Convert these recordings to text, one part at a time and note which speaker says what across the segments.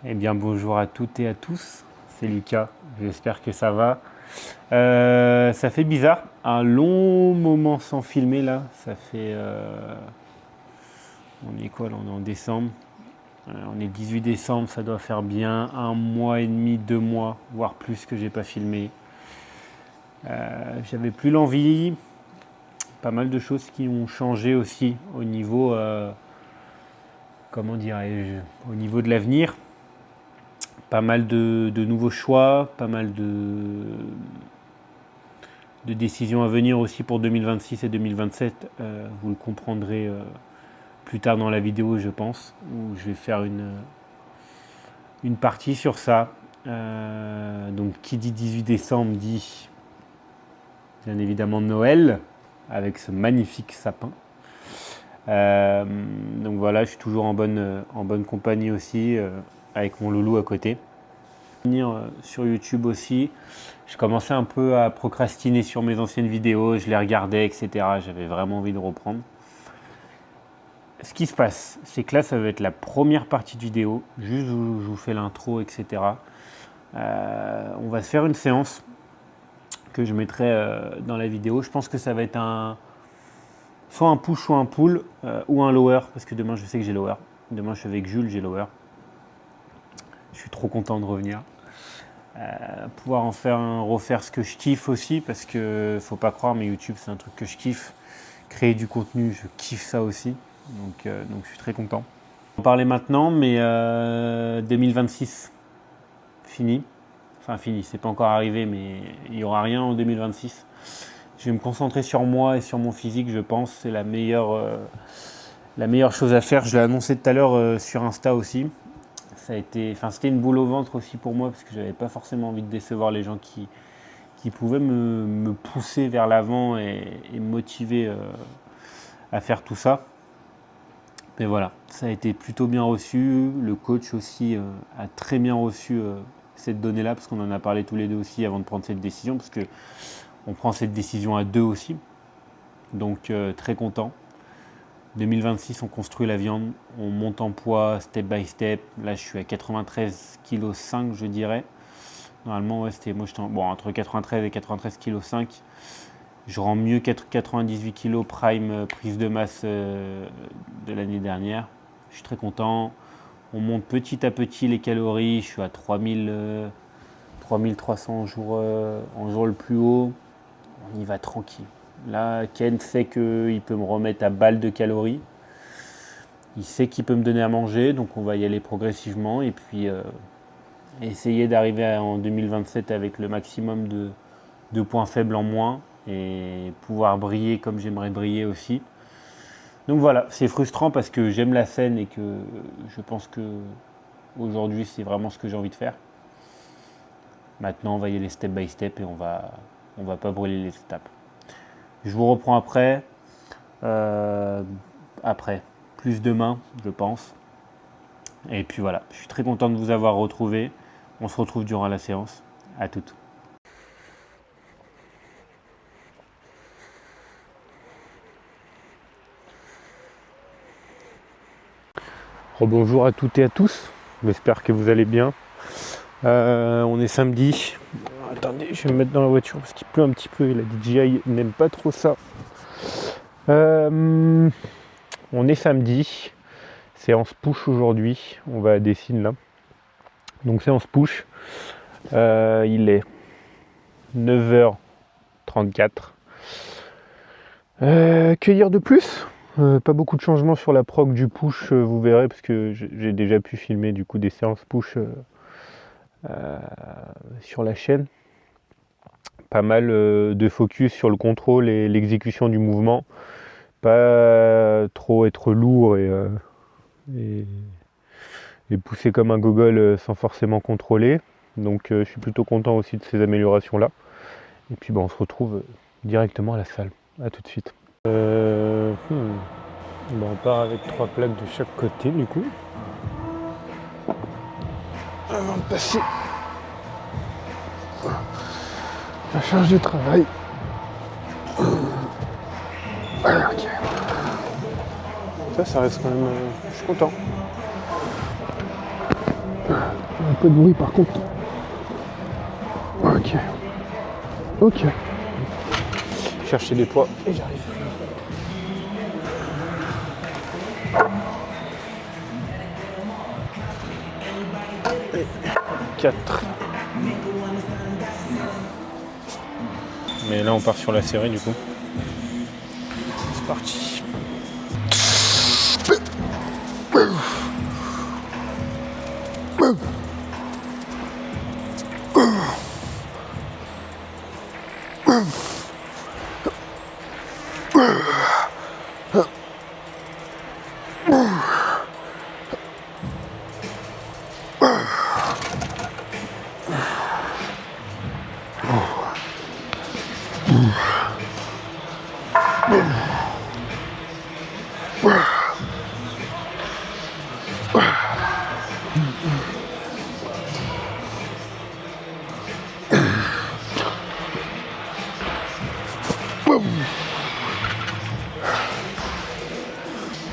Speaker 1: Eh bien bonjour à toutes et à tous, c'est Lucas, j'espère que ça va. Ça fait bizarre, un long moment sans filmer là, ça fait... on est quoi là, on est en décembre. On est le 18 décembre, ça doit faire bien 1 mois et demi, 2 mois, voire plus que j'ai pas filmé. J'avais plus l'envie, pas mal de choses qui ont changé aussi au niveau, comment dirais-je, au niveau de l'avenir. Pas mal de nouveaux choix, pas mal de décisions à venir aussi pour 2026 et 2027. Vous le comprendrez plus tard dans la vidéo, je pense, où je vais faire une partie sur ça. Donc, qui dit 18 décembre dit bien évidemment Noël, avec ce magnifique sapin. Donc voilà, je suis toujours en bonne compagnie aussi, avec mon loulou à côté. Sur YouTube aussi, je commençais un peu à procrastiner sur mes anciennes vidéos, je les regardais, etc. J'avais vraiment envie de reprendre. Ce qui se passe, c'est que là, ça va être la première partie de vidéo, juste où je vous fais l'intro, etc. On va se faire une séance que je mettrai dans la vidéo. Je pense que ça va être soit un push, soit un pull, ou un lower, parce que demain, je sais que j'ai lower. Demain, je suis avec Jules, j'ai lower. Je suis trop content de revenir. Pouvoir refaire ce que je kiffe aussi, parce que faut pas croire, mais YouTube c'est un truc que je kiffe. Créer du contenu, je kiffe ça aussi, donc je suis très content. On va en parler maintenant, mais 2026 fini, enfin fini, c'est pas encore arrivé, mais il y aura rien en 2026. Je vais me concentrer sur moi et sur mon physique, je pense, c'est la meilleure chose à faire. Je l'ai annoncé tout à l'heure sur Insta aussi. C'était une boule au ventre aussi pour moi, parce que j'avais pas forcément envie de décevoir les gens qui pouvaient me pousser vers l'avant et me motiver à faire tout ça. Mais voilà, ça a été plutôt bien reçu. Le coach aussi a très bien reçu cette donnée-là, parce qu'on en a parlé tous les deux aussi avant de prendre cette décision, parce qu'on prend cette décision à deux aussi. Donc très content. 2026, on construit la viande, on monte en poids step by step. Là, je suis à 93,5 kg, je dirais. Normalement, ouais, moi, j'étais entre 93 et 93,5 kg. Je rends mieux 98 kg prime prise de masse de l'année dernière. Je suis très content. On monte petit à petit les calories. Je suis à 3300 en jour le plus haut. On y va tranquille. Là, Ken sait qu'il peut me remettre à balle de calories. Il sait qu'il peut me donner à manger, donc on va y aller progressivement. Et puis, essayer d'arriver en 2027 avec le maximum de points faibles en moins. Et pouvoir briller comme j'aimerais briller aussi. Donc voilà, c'est frustrant parce que j'aime la scène et que je pense que aujourd'hui, c'est vraiment ce que j'ai envie de faire. Maintenant, on va y aller step by step et on va pas brûler les étapes. Je vous reprends après, plus demain, je pense. Et puis voilà, je suis très content de vous avoir retrouvé. On se retrouve durant la séance. À toutes. Rebonjour à toutes et à tous. J'espère que vous allez bien. On est samedi. Attendez, je vais me mettre dans la voiture parce qu'il pleut un petit peu et la DJI n'aime pas trop ça. On est samedi. Séance push aujourd'hui. On va à Dessines là. Donc séance push. Il est 9h34. Que dire de plus ? Pas beaucoup de changements sur la prog du push, vous verrez, parce que j'ai déjà pu filmer du coup des séances push sur la chaîne. Pas mal de focus sur le contrôle et l'exécution du mouvement. Pas trop être lourd et pousser comme un gogol sans forcément contrôler. Donc je suis plutôt content aussi de ces améliorations-là. Et puis on se retrouve directement à la salle. A tout de suite. On part avec 3 plaques de chaque côté du coup. Avant de passer la charge de travail. Voilà, ok. Ça reste quand même... je suis content.
Speaker 2: Un peu de bruit par contre. Ok. Ok. Chercher des poids et j'arrive. Et 4.
Speaker 1: Mais là on part sur la série du coup.
Speaker 2: C'est parti.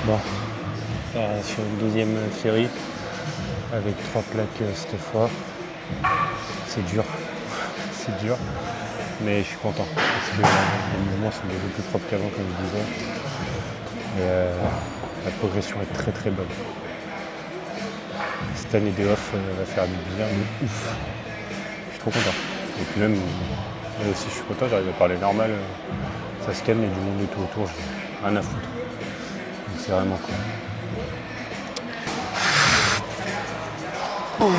Speaker 1: Bon, sur une deuxième série avec 3 plaques cette fois. C'est dur, c'est dur, mais je suis content parce que les mouvements sont beaucoup plus propres qu'avant comme je disais. Et la progression est très très bonne. Cette année des off va faire du bien, mais ouf. Je suis trop content. Et puis même, moi aussi je suis content, j'arrive à parler normal. Ça se calme, il y a du monde et tout autour, j'ai rien à foutre. Donc c'est vraiment cool.
Speaker 2: Oh,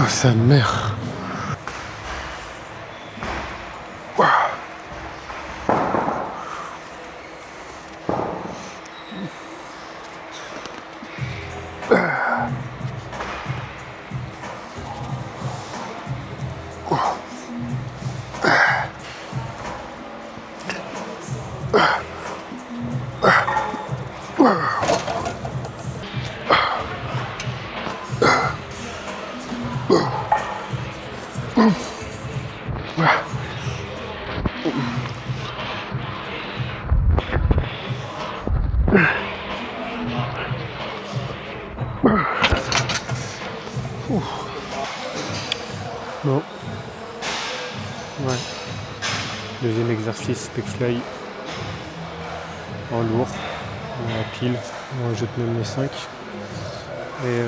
Speaker 2: sa mère. Bon. Ouais. Deuxième exercice, pec fly en lourd, en pile, on rajoute même les 5. Et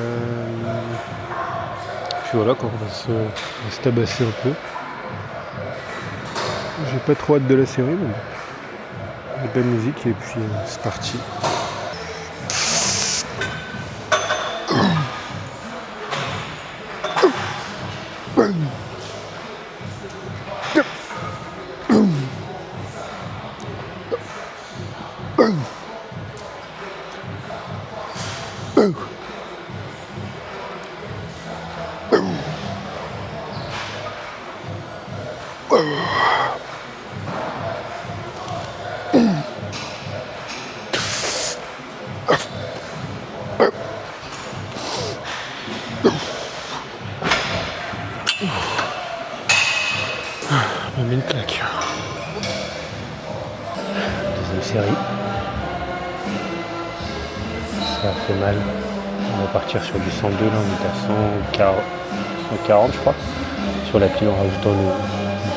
Speaker 2: puis voilà, quoi, on va se tabasser un peu. J'ai pas trop hâte de la série, mais bon. De la musique et puis c'est parti. On met une claque.
Speaker 1: Deuxième série. Ça fait mal. On va partir sur du 102, là on est à 140 je crois. Sur la pile en rajoutant le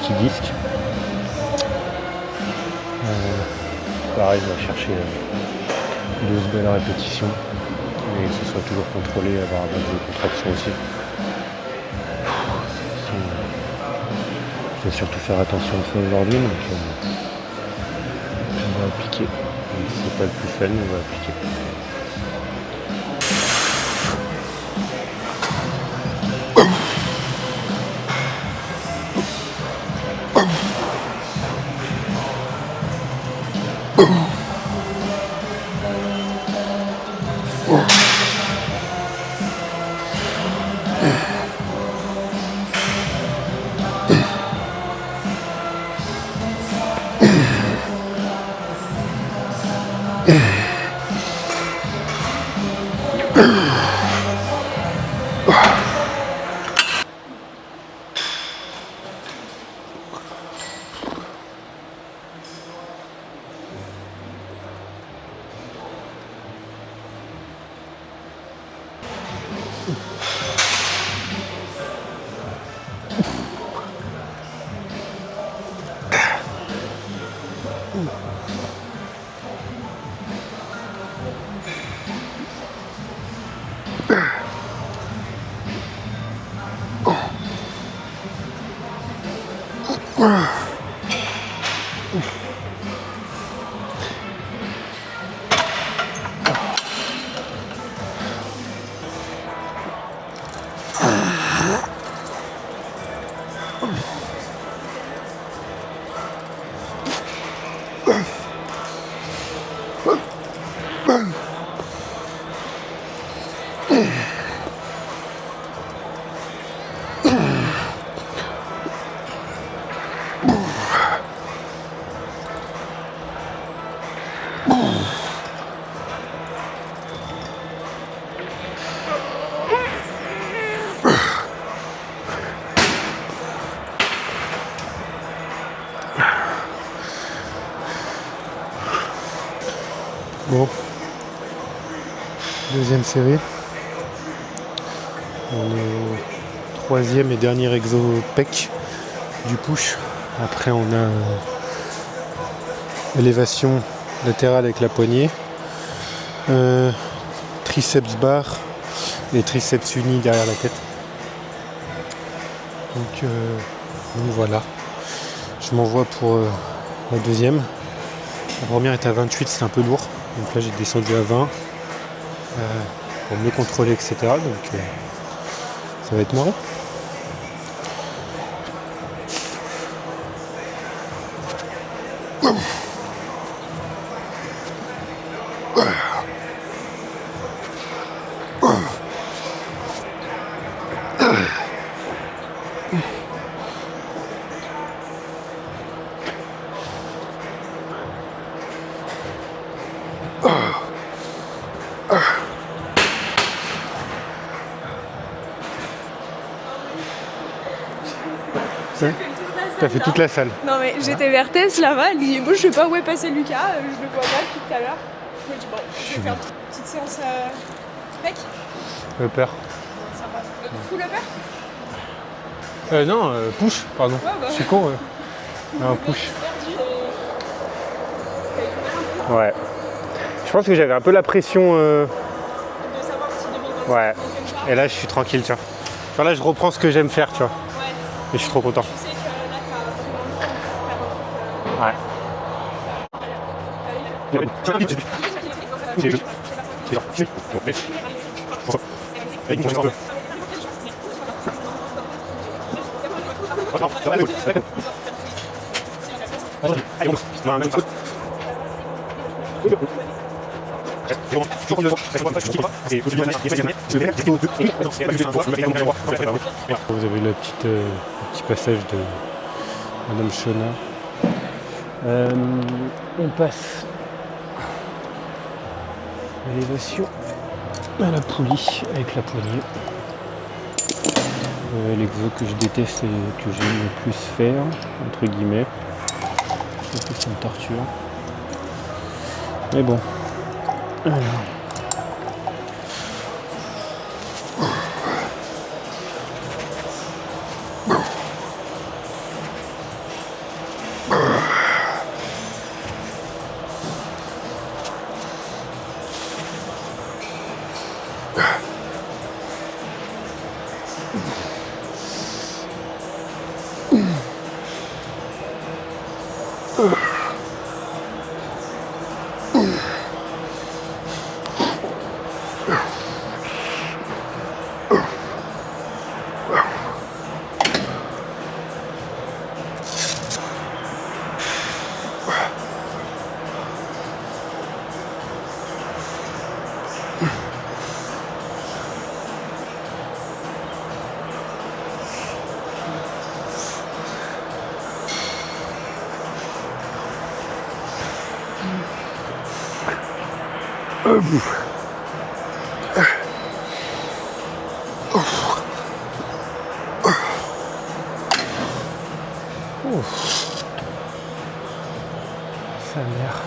Speaker 1: petit disque. Pareil, on va chercher 12 belles répétitions. Et que ce soit toujours contrôlé, avoir un peu de contraction aussi. Je vais surtout faire attention à ça aujourd'hui, donc on va appliquer. C'est pas le plus fun, mais on va appliquer.
Speaker 2: Bon, deuxième série. On est au troisième et dernier exo pec du push. Après on a élévation latérale avec la poignée, triceps bar et triceps unis derrière la tête. Donc voilà, je m'envoie pour la deuxième. La première était à 28, c'était un peu lourd. Donc là j'ai descendu à 20 pour mieux contrôler, etc. Donc ça va être marrant. T'as fait toute la salle.
Speaker 3: Non mais j'étais vers Tess là-bas, elle dit bon je sais pas où est passé Lucas, je le vois pas depuis tout à l'heure. Je me dis bon, je vais faire une petite séance mec.
Speaker 2: Upper.
Speaker 3: Sympa. Full upper.
Speaker 2: Non, push, pardon.
Speaker 3: Ouais, bah.
Speaker 2: Je suis con. Non, push. Ouais. Je pense que j'avais un peu la pression.
Speaker 3: De savoir si 2025
Speaker 2: Ouais. Et là je suis tranquille, tu vois. Genre là je reprends ce que j'aime faire, tu vois.
Speaker 3: Ouais.
Speaker 2: Et je suis trop content.
Speaker 3: Tu sais que là t'as vraiment
Speaker 2: Vous avez le petit passage de Madame Shona. On passe l'élévation à la poulie avec la poignée. L'exo que je déteste et que j'aime le plus faire, entre guillemets. Je trouve que c'est une torture. Mais bon. Alors. sa mère.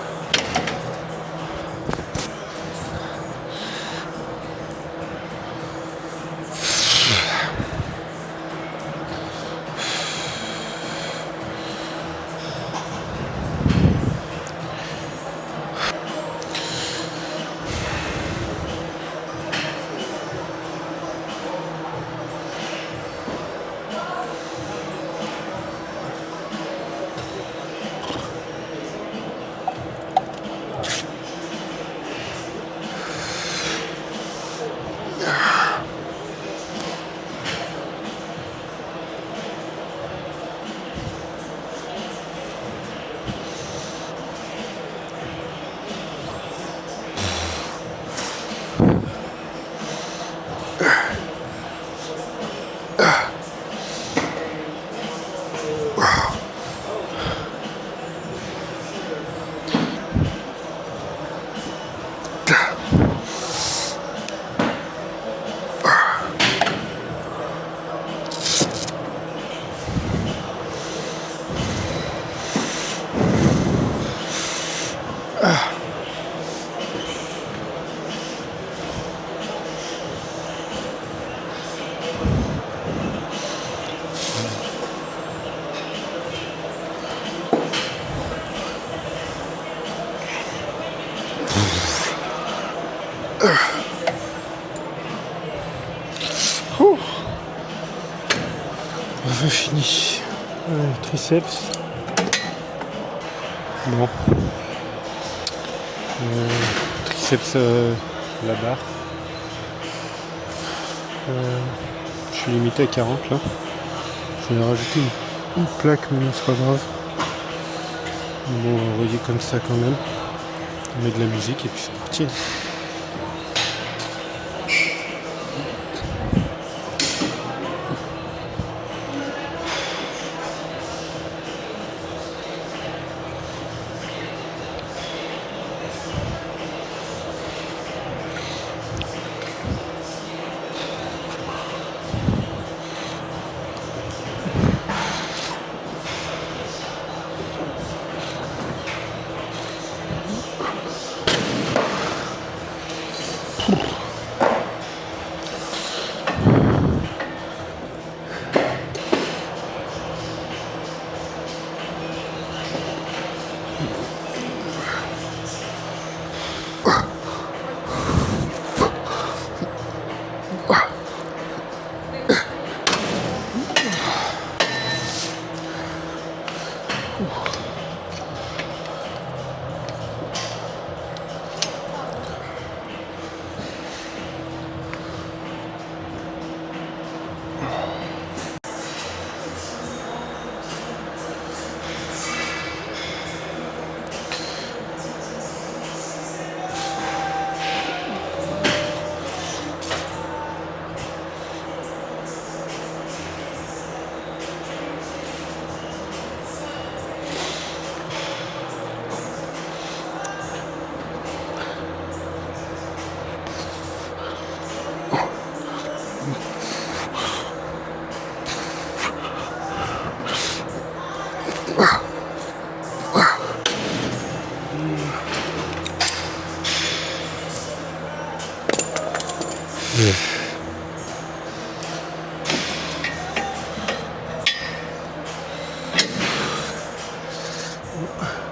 Speaker 2: Fini. Triceps. Bon. Triceps la barre. Je suis limité à 40 là. Je vais rajouter une plaque, mais non, c'est pas grave. Bon, on va envoyer comme ça quand même. On met de la musique et puis c'est parti.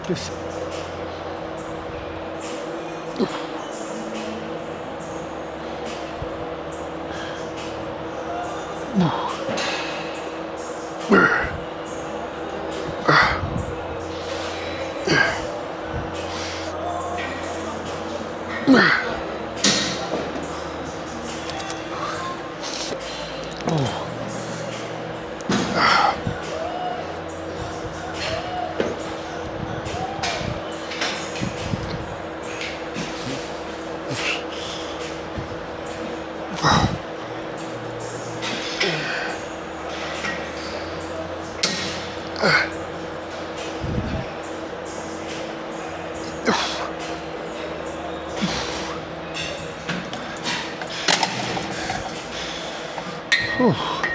Speaker 2: Plus. Ouh.